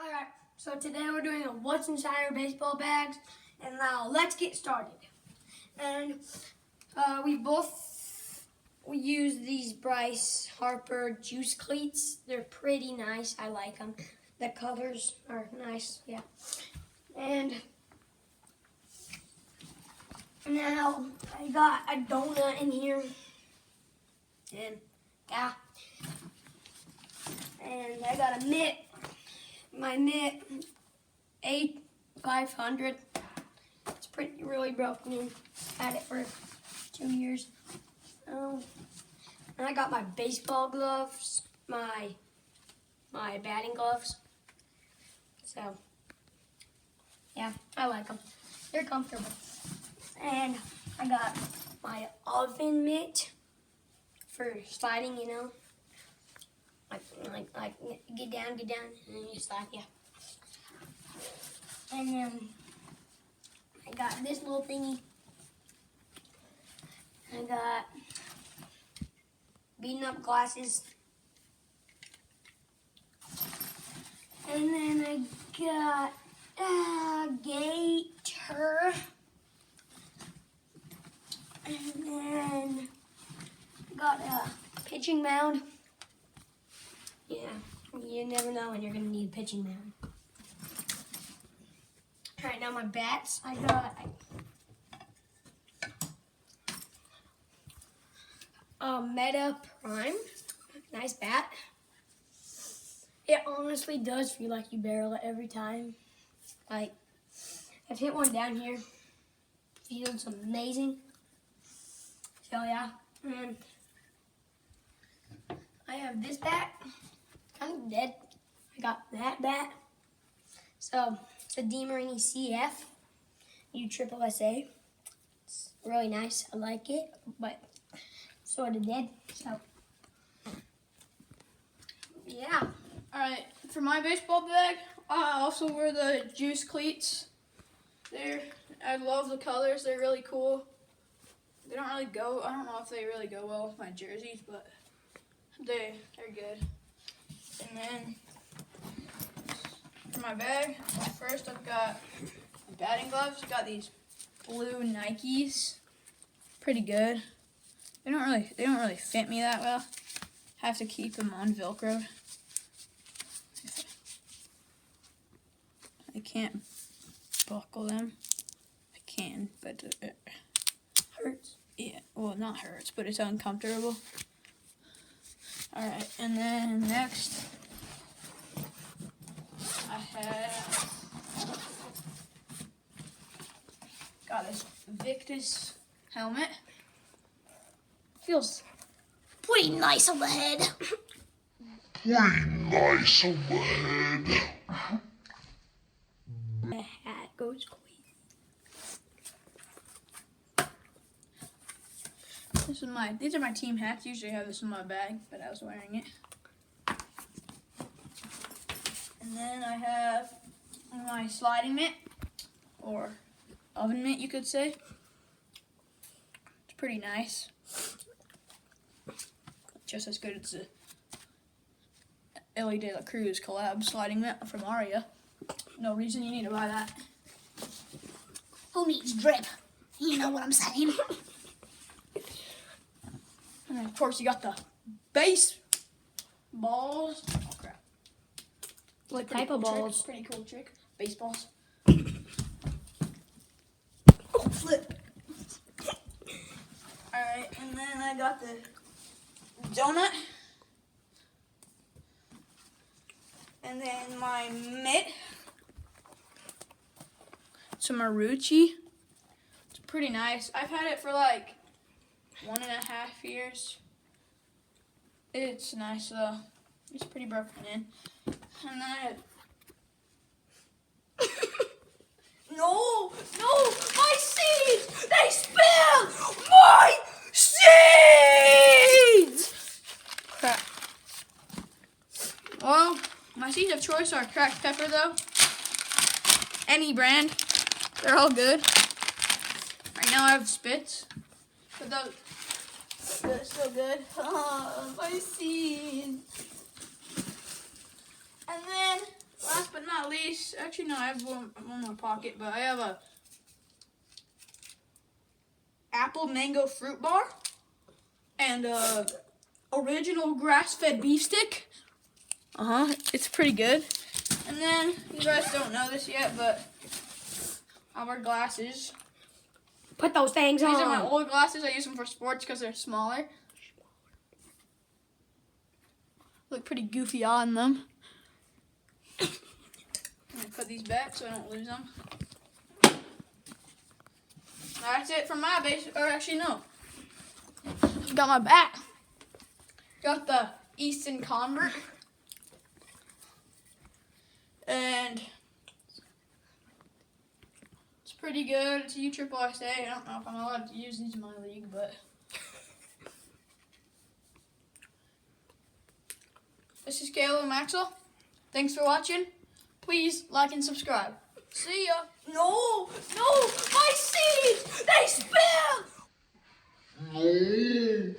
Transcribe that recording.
Alright, so today we're doing a what's inside our baseball bags, and now let's get started. And we use these Bryce Harper juice cleats. They're pretty nice. I like them. The colors are nice, yeah. And now I got a donut in here. And yeah. And I got a mitt. My mitt, A500. It's really broken in. Had it for 2 years. And I got my baseball gloves, my batting gloves. So, yeah, I like them. They're comfortable. And I got my oven mitt for sliding, you know. Like get down, and then you slide, yeah. And then I got this little thingy. I got beaten up glasses. And then I got a gator. And then I got a pitching mound. Yeah, you never know when you're going to need a pitching mound. Alright, now my bats. I got a Meta Prime. Nice bat. It honestly does feel like you barrel it every time. Like, I've hit one down here. Feels amazing. So yeah, and I have this bat. Kind of dead. I got that bat. So it's a DeMarini CF USSSA. It's really nice. I like it, but sort of dead. So yeah. All right, for my baseball bag, I also wear the juice cleats. I love the colors. They're really cool. They don't really go. I don't know if they really go well with my jerseys, but they're good. And then for my bag, first I've got batting gloves. I've got these blue Nikes. Pretty good. They don't really fit me that well. Have to keep them on Velcro. I can't buckle them. I can, but it Hurts. yeah, well, not hurts, but it's uncomfortable. Alright, and then next, I have got this Victus helmet. Feels pretty nice on the head. The hat goes quick. These are my team hats. Usually I have this in my bag, but I was wearing it. And then I have my sliding mitt, or oven mitt, you could say. It's pretty nice. Just as good as the Ellie De La Cruz collab sliding mitt from Aria. No reason you need to buy that. Who needs drip? You know what I'm saying. And then, of course, you got the base balls. Oh, crap. What type of balls? Pretty cool trick. Baseballs. Oh, flip. Alright, and then I got the donut. And then my mitt. It's a Marucci. It's pretty nice. I've had it for like 1.5 years. It's nice though. It's pretty broken in. And then No, my seeds! They spilled my seeds! Crap. Well, my seeds of choice are cracked pepper though. Any brand. They're all good. Right now I have Spitz. But they're still good. Oh, my seeds. And then, last but not least, actually no, I have one in my pocket, but I have a apple mango fruit bar and a original grass-fed beef stick. It's pretty good. And then you guys don't know this yet, but I wear glasses. Put those things These on. are my old glasses. I use them for sports because they're smaller. Look pretty goofy on them. I'm gonna put these back so I don't lose them. That's it for my base. Or actually, no. Got my bat. Got the Easton Convert. And it's pretty good. It's a USSSA. I don't know if I'm allowed to use these in my league, but this is Caleb Maxwell. Thanks for watching. Please like and subscribe. See ya. No, my seeds, they spill. No.